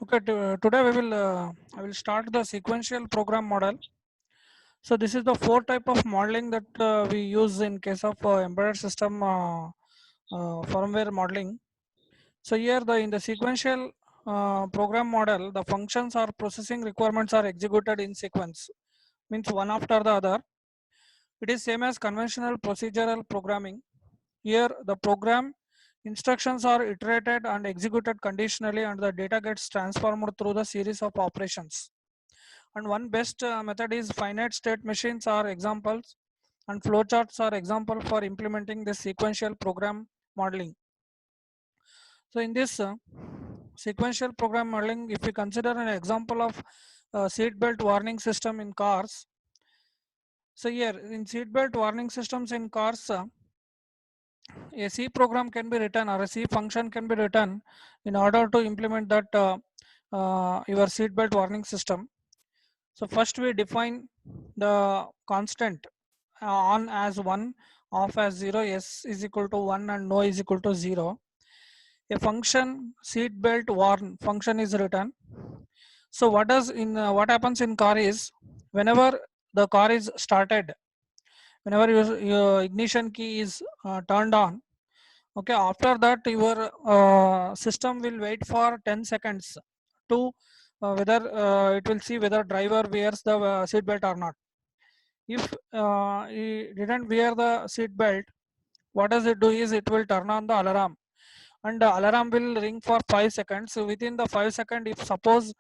Okay, today I will start the sequential program model. So this is the four type of modeling that we use in case of embedded system firmware modeling. So here in the sequential program model, the functions or processing requirements are executed in sequence, means one after the other. It is same as conventional procedural programming. Here the program instructions are iterated and executed conditionally, and the data gets transformed through the series of operations. And one best method is finite state machines are examples, and flowcharts are example for implementing this sequential program modeling. So in this sequential program modeling, if we consider an example of seat belt warning system in cars. So here in seat belt warning systems in cars, a C program can be written or a C function can be written in order to implement that your seat belt warning system. So first we define the constant on as 1, off as 0, s is equal to 1 and no is equal to 0. A function seat belt warn function is written. So what happens in car is, whenever the car is started, whenever your ignition key is turned on, okay, after that your system will wait for 10 seconds to whether it will see whether driver wears the seat belt or not. If he didn't wear the seat belt, what does it do is it will turn on the alarm, and the alarm will ring for 5 seconds. So within the 5 seconds, if suppose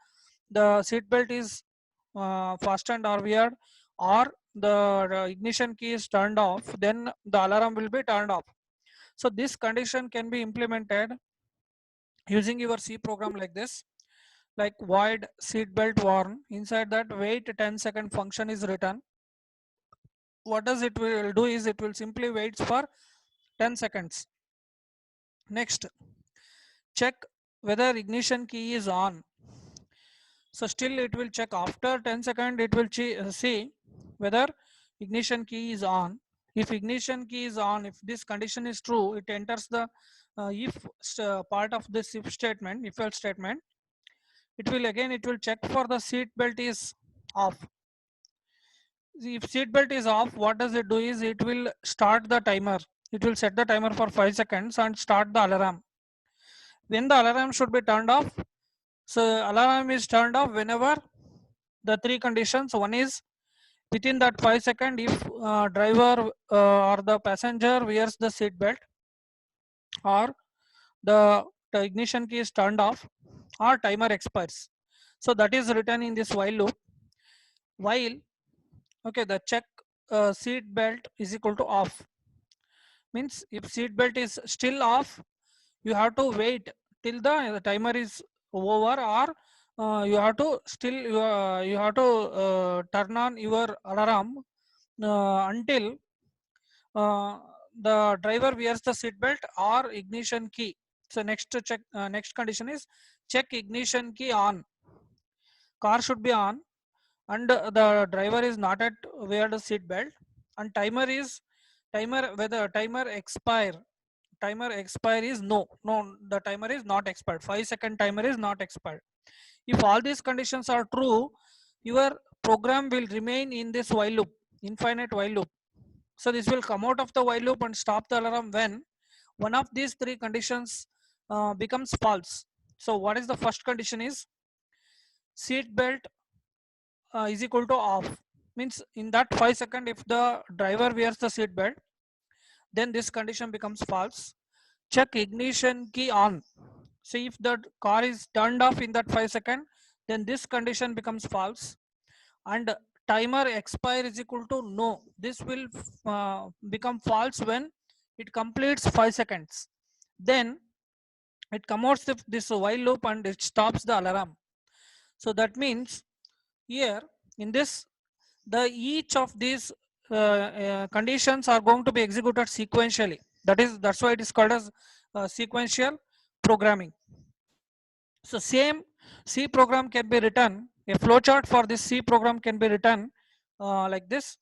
the seat belt is fastened or weird, or the ignition key is turned off, then the alarm will be turned off. So this condition can be implemented using your C program like this, like void seat belt warn. Inside that wait 10-second function is written. What does it will do is it will simply waits for 10 seconds. Next, check whether ignition key is on. So still it will check after 10 seconds, it will see whether ignition key is on. If ignition key is on, if this condition is true, it enters the if part of this if statement, if else statement. It will check for the seat belt is off. If seat belt is off, what does it do is it will start the timer. It will set the timer for 5 seconds and start the alarm. When the alarm should be turned off, so alarm is turned off whenever the three conditions. One is within that 5 seconds, if driver or the passenger wears the seat belt, or the ignition key is turned off, or timer expires. So that is written in this while loop. While, okay, the check seat belt is equal to off, means if seat belt is still off, you have to wait till the timer is over, or you have to still you have to turn on your alarm until uh, the driver wears the seat belt or ignition key. So next condition is check ignition key on. Car should be on, and the driver is not at wear the seat belt, and timer whether timer expire is no, the timer is not expired. 5-second timer is not expired. If all these conditions are true, your program will remain in this while loop, infinite while loop. So this will come out of the while loop and stop the alarm when one of these three conditions becomes false. So what is the first condition is seat belt is equal to off, means in that 5 seconds if the driver wears the seat belt, then this condition becomes false. Check ignition key on. See if the car is turned off in that 5 seconds, then this condition becomes false. And timer expire is equal to no. This will become false when it completes 5 seconds. Then it comes out of this while loop and it stops the alarm. So that means here in this, the each of these conditions are going to be executed sequentially. That's why it is called as sequential programming. So same C program can be written, a flowchart for this C program can be written like this.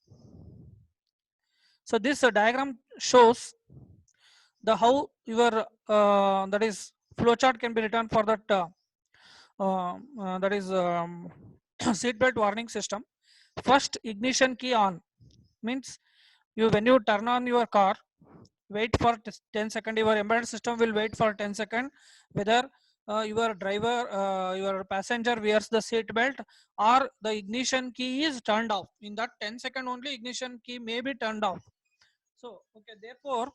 So this diagram shows the how your that is flowchart can be written for that that is seat belt warning system. First ignition key on means you when you turn on your car, wait for 10 second. Your embedded system will wait for 10 second whether your driver, your passenger wears the seat belt or the ignition key is turned off. In that 10 second only ignition key may be turned off. So okay, therefore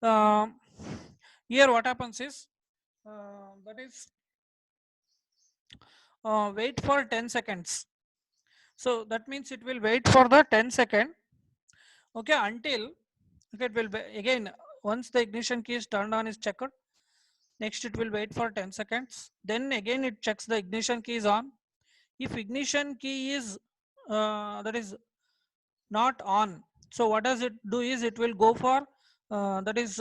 um, here what happens is that is wait for 10 seconds. So that means it will wait for the 10 second, okay, until okay, it will be, again once the ignition key is turned on is checked, next it will wait for 10 seconds, then again it checks the ignition key is on. If ignition key is that is not on, so what does it do is it will go for that is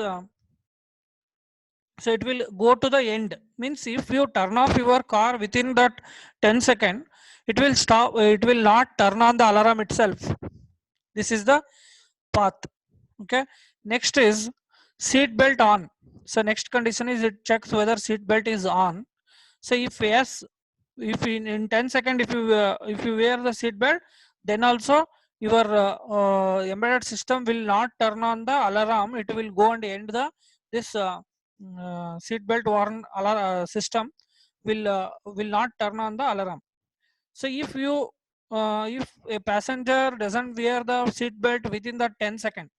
so it will go to the end. Means if you turn off your car within that 10 second, it will stop, it will not turn on the alarm itself. This is the path. Okay, next is seat belt on. So next condition is it checks whether seat belt is on. So if yes, if in 10 second if you wear the seat belt, then also your embedded system will not turn on the alarm. It will go and end the this seat belt warn alarm system will not turn on the alarm. So if you if a passenger doesn't wear the seat belt within the 10 second,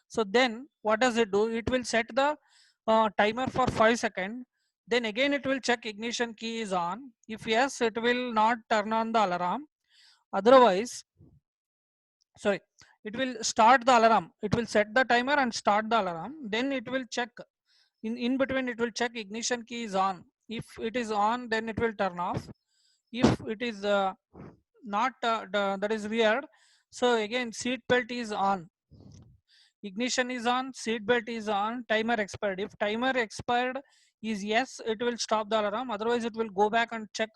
so then what does it do? It will set the timer for 5 seconds. Then again it will check ignition key is on. If yes, it will not turn on the alarm. Otherwise, sorry, it will start the alarm. It will set the timer and start the alarm. Then it will check in between. It will check ignition key is on. If it is on, then it will turn off. If it is not that is weird, so again seat belt is on, ignition is on, seat belt is on, timer expired. If timer expired is yes, it will stop the alarm. Otherwise it will go back and check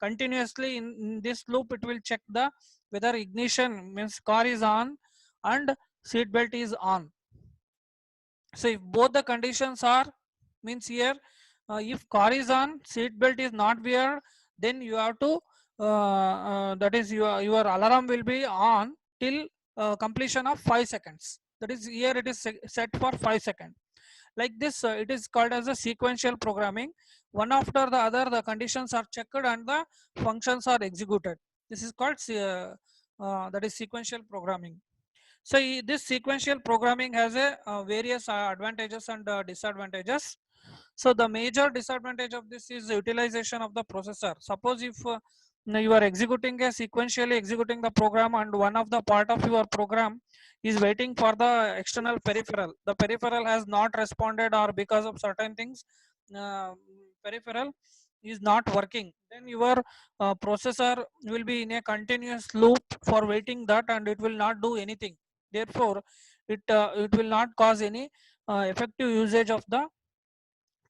continuously. In this loop it will check the whether ignition means car is on and seat belt is on. So if both the conditions are means here if car is on, seat belt is not wear, then you have to that is your alarm will be on till completion of 5 seconds. That is here it is set for 5 seconds. Like this it is called as a sequential programming. One after the other the conditions are checked and the functions are executed. This is called that is sequential programming. So this sequential programming has a various advantages and disadvantages. So the major disadvantage of this is utilization of the processor. Suppose if you are executing a sequentially executing the program and one of the part of your program is waiting for the external peripheral. The peripheral has not responded or because of certain things uh, peripheral is not working. Then your processor will be in a continuous loop for waiting that and it will not do anything. Therefore, it will not cause any effective usage of the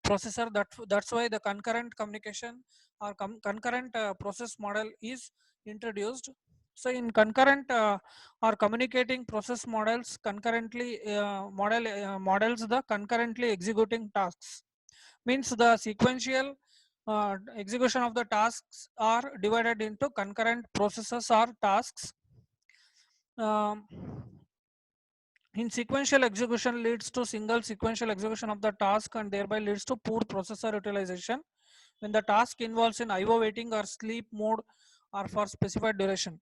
processor. That's why the concurrent communication or concurrent process model is introduced. So in concurrent or communicating process models concurrently models the concurrently executing tasks. Means the sequential execution of the tasks are divided into concurrent processes or tasks. um, in sequential execution leads to single sequential execution of the task and thereby leads to poor processor utilization when the task involves in IO waiting or sleep mode or for specified duration.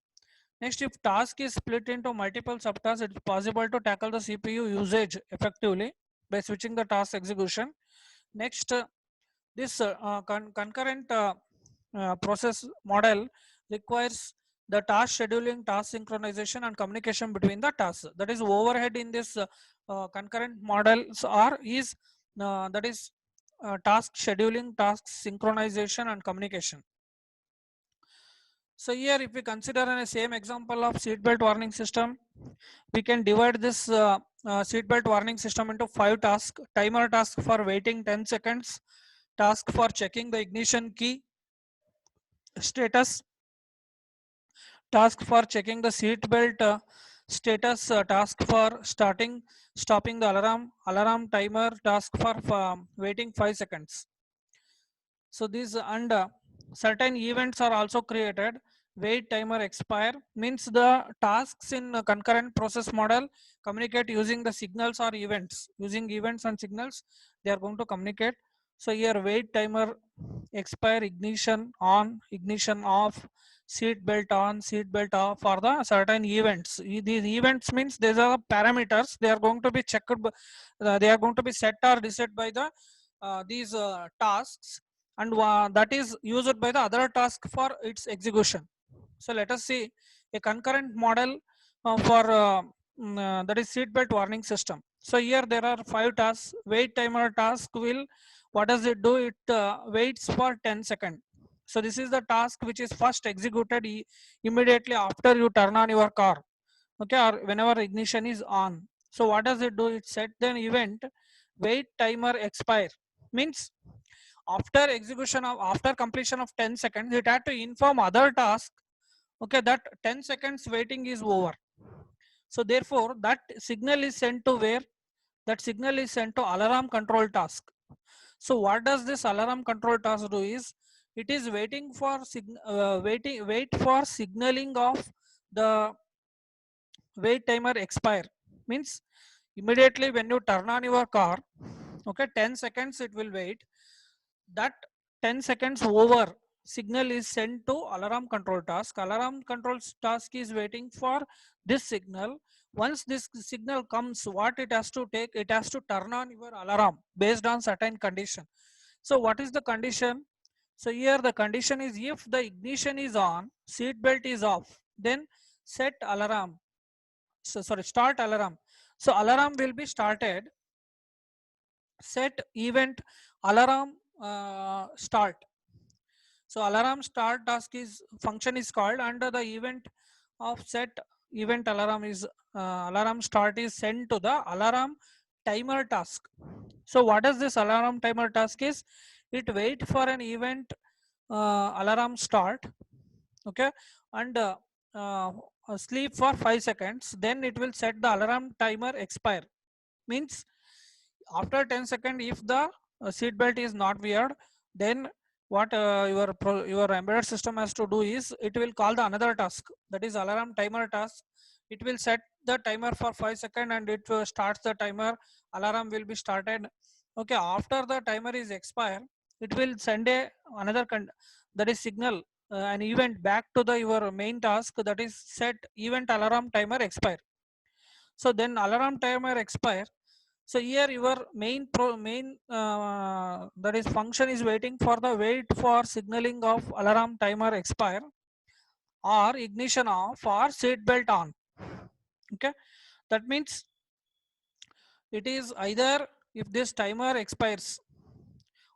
Next, if task is split into multiple subtasks, it is possible to tackle the CPU usage effectively by switching the task execution. Next, this concurrent process model requires the task scheduling, task synchronization, and communication between the tasks. That is overhead in this concurrent models are is that is task scheduling, task synchronization, and communication. So here, if we consider a same example of seatbelt warning system, we can divide this seatbelt warning system into 5 tasks. Timer task for waiting 10 seconds, task for checking the ignition key status, task for checking the seat belt status task for stopping the alarm timer task for waiting 5 seconds. So these and certain events are also created. Wait timer expire means the tasks in a concurrent process model communicate using the signals or events. Using events and signals, they are going to communicate. So here wait timer expire, ignition on, ignition off, seat belt on, seat belt off for the certain events. These events means these are parameters. They are going to be checked. They are going to be set or reset by the these tasks, and that is used by the other task for its execution. So let us see a concurrent model for that is seatbelt warning system. So here there are 5 tasks. Wait timer task will, what does it do? It waits for 10 seconds. So this is the task which is first executed immediately after you turn on your car, okay, or whenever ignition is on. So what does it do? It set the event wait timer expire means after execution of after completion of 10 seconds it had to inform other task, okay, that 10 seconds waiting is over. So therefore that signal is sent to where? That signal is sent to alarm control task. So what does this alarm control task do is it is waiting for wait for signaling of the wait timer expire means immediately when you turn on your car, okay, 10 seconds it will wait. That 10 seconds over signal is sent to alarm control task. Alarm control task is waiting for this signal. Once this signal comes, what it has to take? It has to turn on your alarm based on certain condition. So what is the condition? So here the condition is if the ignition is on, seat belt is off, then set alarm. So sorry, start alarm. So alarm will be started. Set event alarm start. So alarm start task is function is called under the event of set event alarm is alarm start is sent to the alarm timer task. So what does this alarm timer task is? It wait for an event alarm start, okay, and sleep for 5 seconds. Then it will set the alarm timer expire means after 10 seconds if the seat belt is not weared, then what your embedded system has to do is it will call the another task, that is alarm timer task. It will set the timer for 5 seconds and it starts the timer. Alarm will be started, okay. After the timer is expired, it will send a another that is signal an event back to the your main task, that is set event alarm timer expire. So then alarm timer expire. So here your main that is function is waiting for the wait for signaling of alarm timer expire or ignition off or seat belt on, okay. That means it is either if this timer expires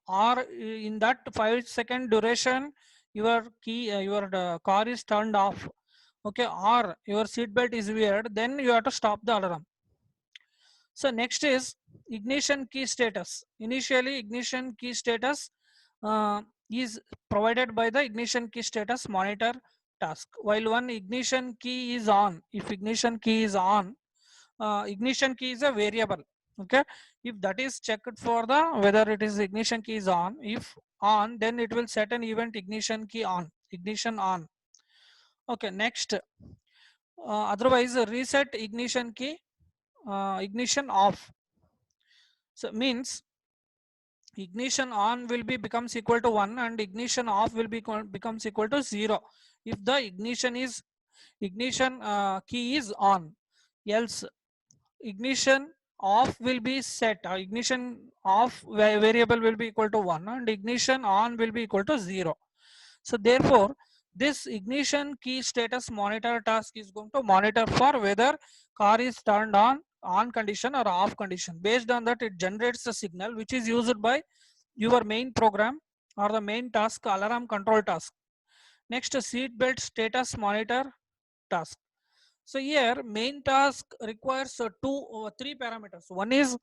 or in that 5-second duration your car is turned off, okay, or your seat belt is weird, then you have to stop the alarm. So next is ignition key status. Initially ignition key status is provided by the ignition key status monitor task. While one ignition key is on, if ignition key is on, ignition key is a variable, okay. If that is checked for the whether it is ignition key is on, if on, then it will set an event ignition key on, ignition on, okay. Next otherwise reset ignition key ignition off. So means ignition on will be becomes equal to 1 and ignition off will be becomes equal to 0 if the ignition key is on. Else ignition off will be set, ignition off variable will be equal to 1 and ignition on will be equal to 0. So therefore this ignition key status monitor task is going to monitor for whether car is turned on condition or off condition. Based on that it generates the signal which is used by your main program or the main task alarm control task. Next seat belt status monitor task. So here main task requires three parameters. One is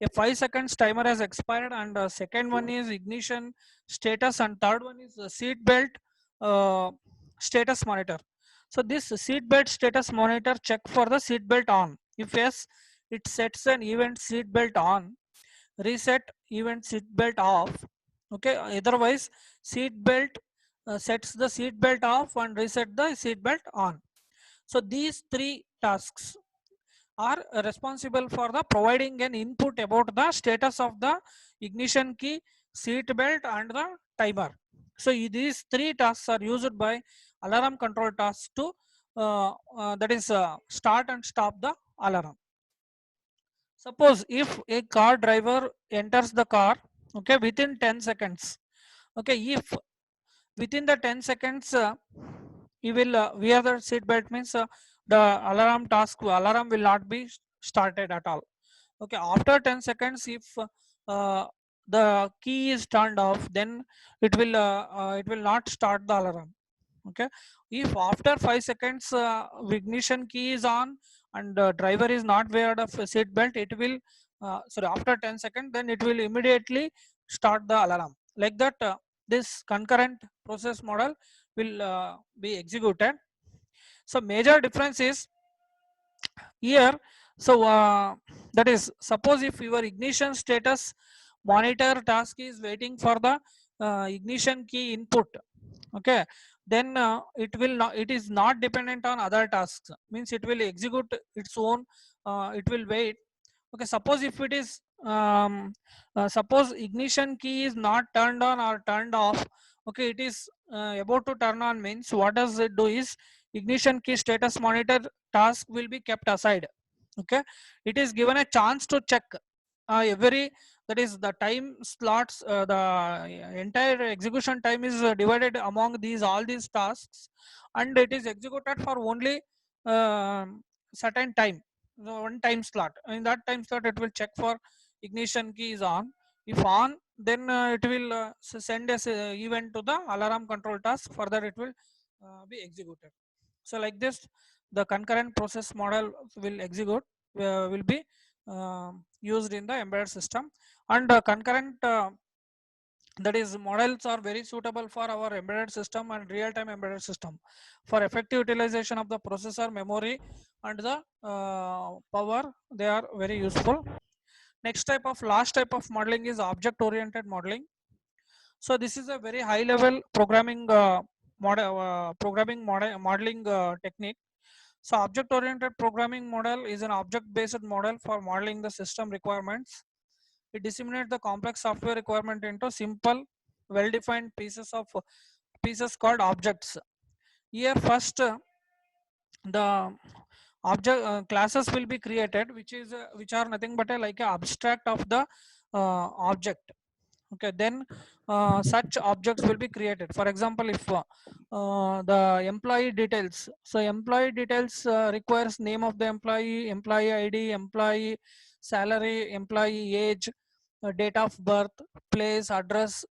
a 5 seconds timer has expired and second one is ignition status and third one is seat belt uh, status monitor. So this seat belt status monitor check for the seat belt on. If yes, it sets an event seat belt on, reset event seat belt off. Okay, otherwise seat belt sets the seat belt off and reset the seat belt on. So these three tasks are responsible for the providing an input about the status of the ignition key, seat belt and the timer. So these three tasks are used by alarm control tasks to that is start and stop the alarm. Suppose if a car driver enters the car, okay, within 10 seconds, okay, if within the 10 seconds he will wear the seat belt, means the alarm will not be started at all. Okay, after 10 seconds, if uh, the key is turned off, then it will not start the alarm. Okay, if after 5 seconds ignition key is on and driver is not weared of a seat belt, it will sorry, after 10 seconds, then it will immediately start the alarm. Like that, this concurrent process model will be executed. So major difference is here. So that is, suppose if your ignition status monitor task is waiting for the ignition key input, okay, then it is not dependent on other tasks, means it will execute its own, it will wait. Okay, suppose if it is suppose ignition key is not turned on or turned off, okay, it is about to turn on, means what does it do is ignition key status monitor task will be kept aside. Okay, it is given a chance to check every, that is the time slots, the entire execution time is divided among these all these tasks, and it is executed for only certain time, one time slot. In that time slot it will check for ignition key is on. If on, then it will send as a event to the alarm control task, further it will be executed. So like this, the concurrent process model will execute, will be used in the embedded system. And concurrent that is models are very suitable for our embedded system and real-time embedded system for effective utilization of the processor memory and the power. They are very useful. Next type of, last type of modeling is object oriented modeling. So this is a very high level programming modeling technique. So object oriented programming model is an object based model for modeling the system requirements. It disseminates the complex software requirement into simple, well-defined pieces called objects. Here first, the object classes will be created, which are nothing but a, like a abstract of the object. Okay, then such objects will be created. For example, if the employee details, so employee details requires name of the employee, employee id, employee salary, employee age, date of birth, place, address,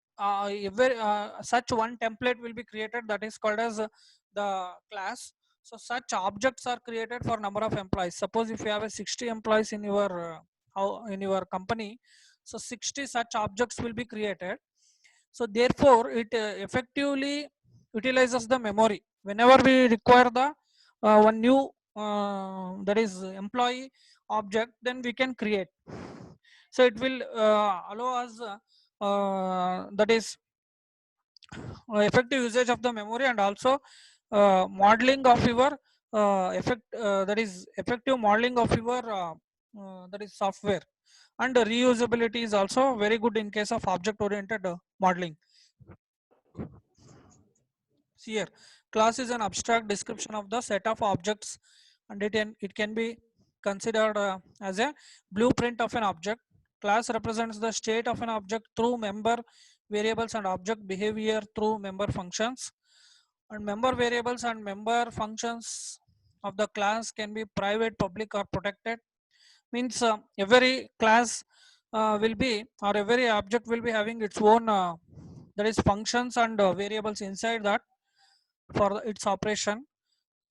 such one template will be created, that is called as the class. So such objects are created for number of employees. Suppose if you have a 60 employees in your in your company, so 60 such objects will be created. So therefore it effectively utilizes the memory. Whenever we require the one new that is employee object, then we can create. So it will allow us that is effective usage of the memory, and also modeling of your that is effective modeling of your that is software. And reusability is also very good in case of object oriented modeling. See here, class is an abstract description of the set of objects, and it can be considered as a blueprint of an object. Class represents the state of an object through member variables and object behavior through member functions. And member variables and member functions of the class can be private, public or protected. Means every class will be, or every object will be having its own that is functions and variables inside that for its operation.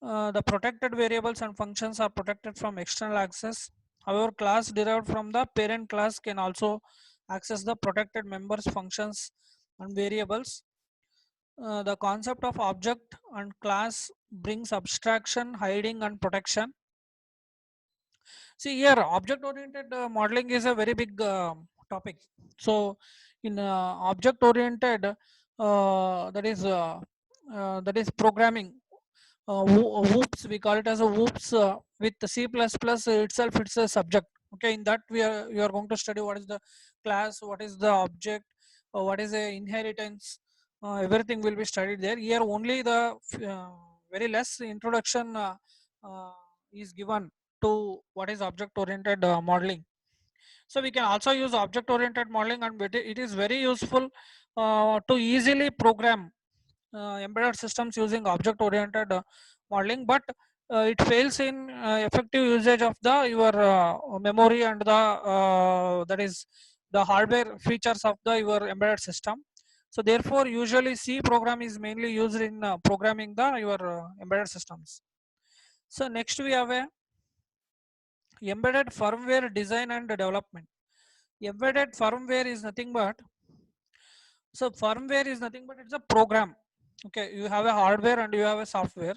The protected variables and functions are protected from external access. However, class derived from the parent class can also access the protected members functions and variables. The concept of object and class brings abstraction, hiding, and protection. See here, object-oriented modeling is a very big topic. So, in object-oriented, that is programming. Whoops, we call it as a whoops with the C++ itself. It's a subject. Okay, in that we are going to study what is the class, what is the object, what is the inheritance. Everything will be studied there. Here only the very less introduction uh, is given to what is object oriented modeling. So we can also use object oriented modeling, and it is very useful to easily program embedded systems using object oriented modeling, but it fails in effective usage of the your memory and the that is the hardware features of the your embedded system. So therefore usually C program is mainly used in programming the your embedded systems. So next we have a embedded firmware design and development. Embedded firmware is nothing but, so firmware is nothing but it's a program. Okay, you have a hardware and you have a software.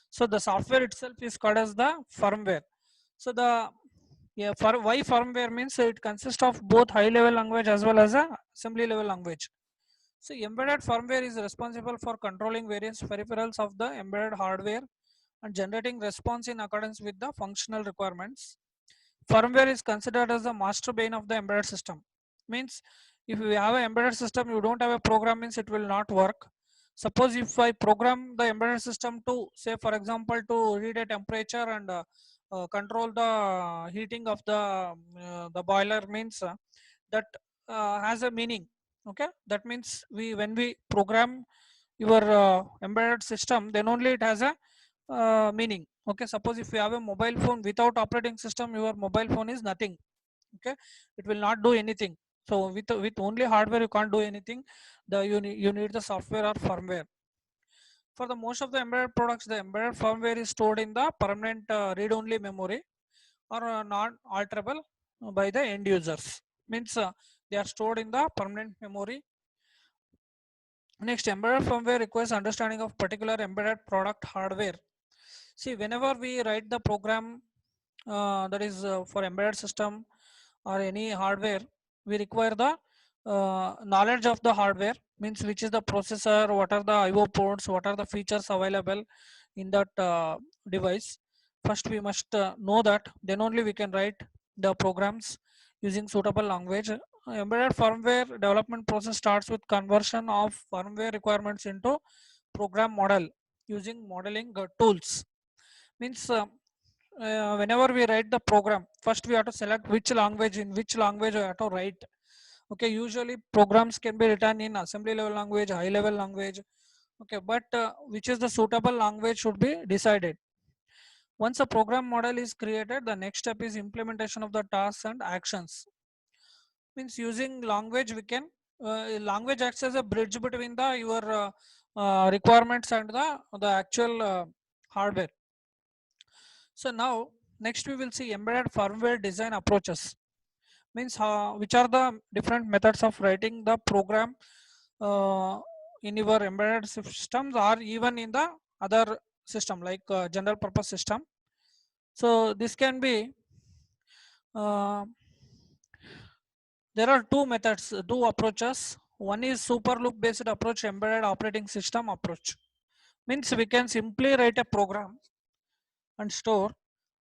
So the software itself is called as the firmware. So the for why firmware means it consists of both high level language as well as a assembly level language. So embedded firmware is responsible for controlling various peripherals of the embedded hardware and generating response in accordance with the functional requirements. Firmware is considered as the master brain of the embedded system. Means if you have an embedded system, you don't have a program, means it will not work. Suppose if I program the embedded system to say for example to read a temperature and control the heating of the boiler, means that has a meaning. Okay, that means we when we program your embedded system, then only it has a meaning. Okay, suppose if you have a mobile phone without operating system, your mobile phone is nothing. Okay, it will not do anything. So with only hardware you can't do anything. You need the software or firmware. For the most of the embedded products, the embedded firmware is stored in the permanent read-only memory or not alterable by the end users. Means they are stored in the permanent memory. Next, embedded firmware requires understanding of particular embedded product hardware. See, whenever we write the program that is for embedded system or any hardware, we require the knowledge of the hardware, means which is the processor, what are the IO ports, what are the features available in that device. First we must know that, then only we can write the programs using suitable language. Embedded firmware development process starts with conversion of firmware requirements into program model using modeling tools. Means whenever we write the program, first we have to select which language, in which language we have to write. Okay, usually programs can be written in assembly level language, high level language. Okay, but which is the suitable language should be decided. Once a program model is created, the next step is implementation of the tasks and actions. Means using language we can language acts as a bridge between the your requirements and the actual hardware. So now next we will see embedded firmware design approaches. Means which are the different methods of writing the program uh, in your embedded systems or even in the other system like general purpose system. So this can be uh, there are two methods, two approaches. One is super loop based approach, embedded operating system approach. Means we can simply write a program and store,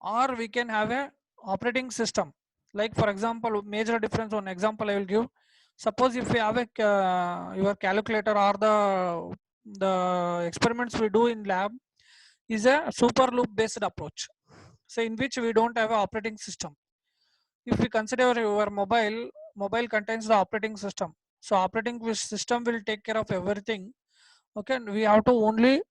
or we can have a operating system. Like for example, major difference, one example I will give. Suppose if we have a your calculator or the experiments we do in lab is a super loop based approach, so in which we don't have a operating system. If we consider your mobile contains the operating system, so operating system will take care of everything. Okay, and we have to only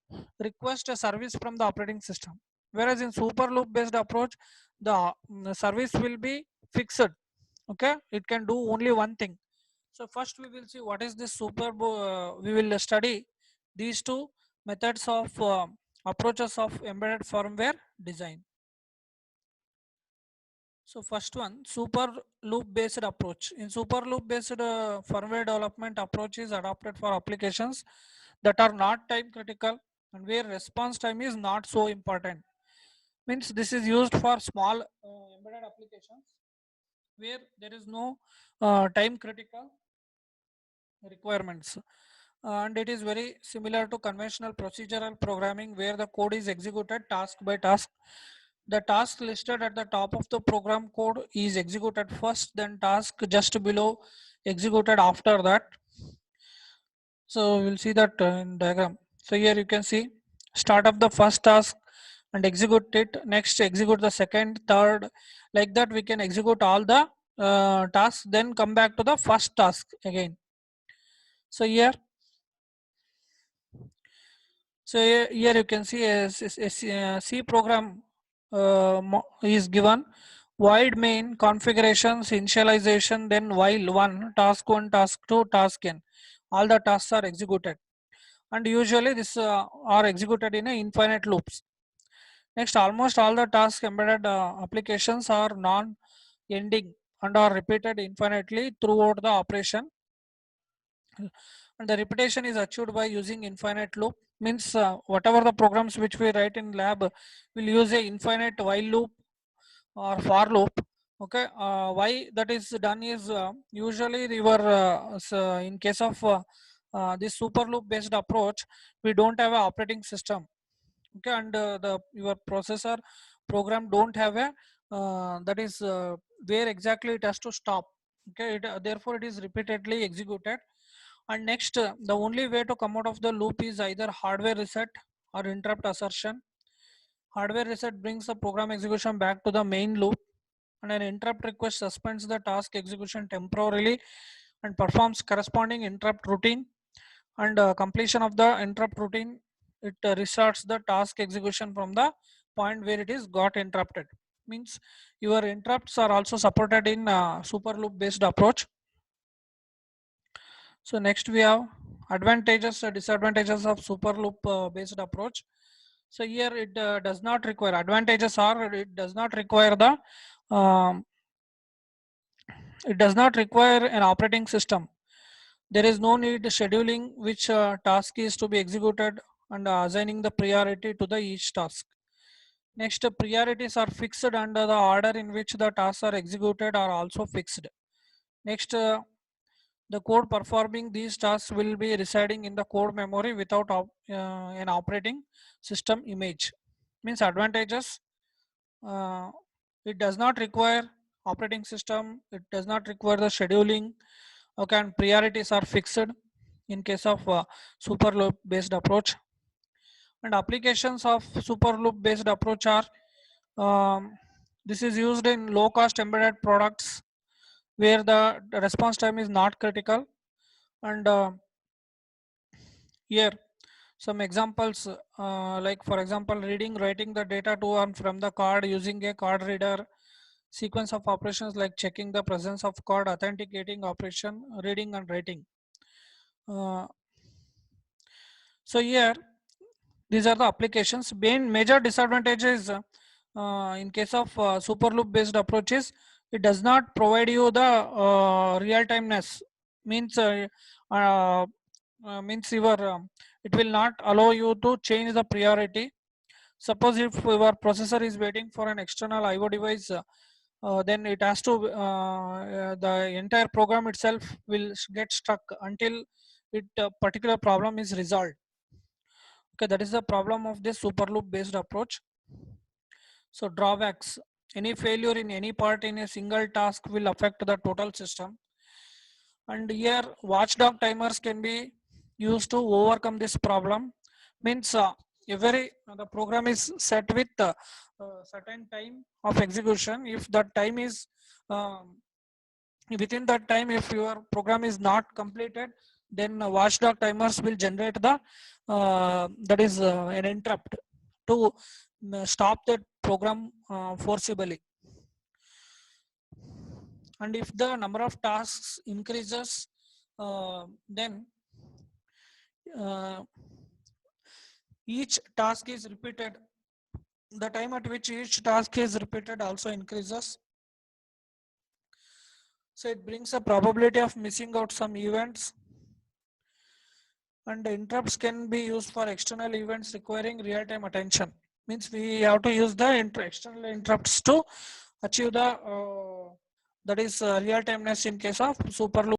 request a service from the operating system. Whereas in super loop based approach, the service will be fixed. Okay, it can do only one thing. So first we will see what is this we will study these two methods of approaches of embedded firmware design. So first one, super loop based approach. In super loop based firmware development approach is adopted for applications that are not time critical and where response time is not so important. Means this is used for small embedded applications where there is no time critical requirements. And it is very similar to conventional procedural programming where the code is executed task by task. The task listed at the top of the program code is executed first, then task just below executed after that. So we'll see that in diagram. So here you can see start of the first task and execute it. Next execute the second, third, like that we can execute all the tasks, then come back to the first task again. So here, here you can see a C program is given void main configurations initialization, then while one, task two, task n. All the tasks are executed, and usually this are executed in a infinite loops. Next, almost all the task embedded applications are non-ending and are repeated infinitely throughout the operation. And the repetition is achieved by using infinite loop. Means whatever the programs which we write in lab will use a infinite while loop or for loop. Okay, why that is done is usually we were in case of this super loop based approach, we don't have a operating system. Okay, and the your processor program don't have a that is where exactly it has to stop. Okay, therefore it is repeatedly executed. And next, the only way to come out of the loop is either hardware reset or interrupt assertion. Hardware reset brings the program execution back to the main loop, and an interrupt request suspends the task execution temporarily and performs corresponding interrupt routine. And completion of the interrupt routine, it restarts the task execution from the point where it is got interrupted. Means your interrupts are also supported in super loop based approach. So next we have advantages and disadvantages of super loop based approach. So here it does not require, advantages are it does not require the um, it does not require an operating system. There is no need scheduling which task is to be executed and assigning the priority to the each task. Next, priorities are fixed and the order in which the tasks are executed are also fixed. Next, the code performing these tasks will be residing in the code memory without an operating system image. Means advantages, uh, it does not require operating system, it does not require the scheduling. Okay, and priorities are fixed in case of super loop based approach. And applications of super loop based approach are this is used in low cost embedded products where the response time is not critical. And here some examples, like for example reading writing the data to and from the card using a card reader, sequence of operations like checking the presence of card, authenticating operation, reading and writing. uh, so here these are the applications. Main major disadvantages in case of super loop based approaches, it does not provide you the real timeness. Means uh, means your it will not allow you to change the priority. Suppose if your processor is waiting for an external IO device, then it has to the entire program itself will get stuck until it particular problem is resolved. Okay, that is the problem of this super loop based approach. So drawbacks, any failure in any part in a single task will affect the total system. And here watchdog timers can be used to overcome this problem. Means every the program is set with certain time of execution. If that time is within that time, if your program is not completed, then watchdog timers will generate the that is an interrupt to stop that program forcibly. And if the number of tasks increases, then uh, each task is repeated, the time at which each task is repeated also increases. So it brings a probability of missing out some events. and interrupts can be used for external events requiring real-time attention. Means we have to use the external interrupts to achieve the that is real timeness in case of super loop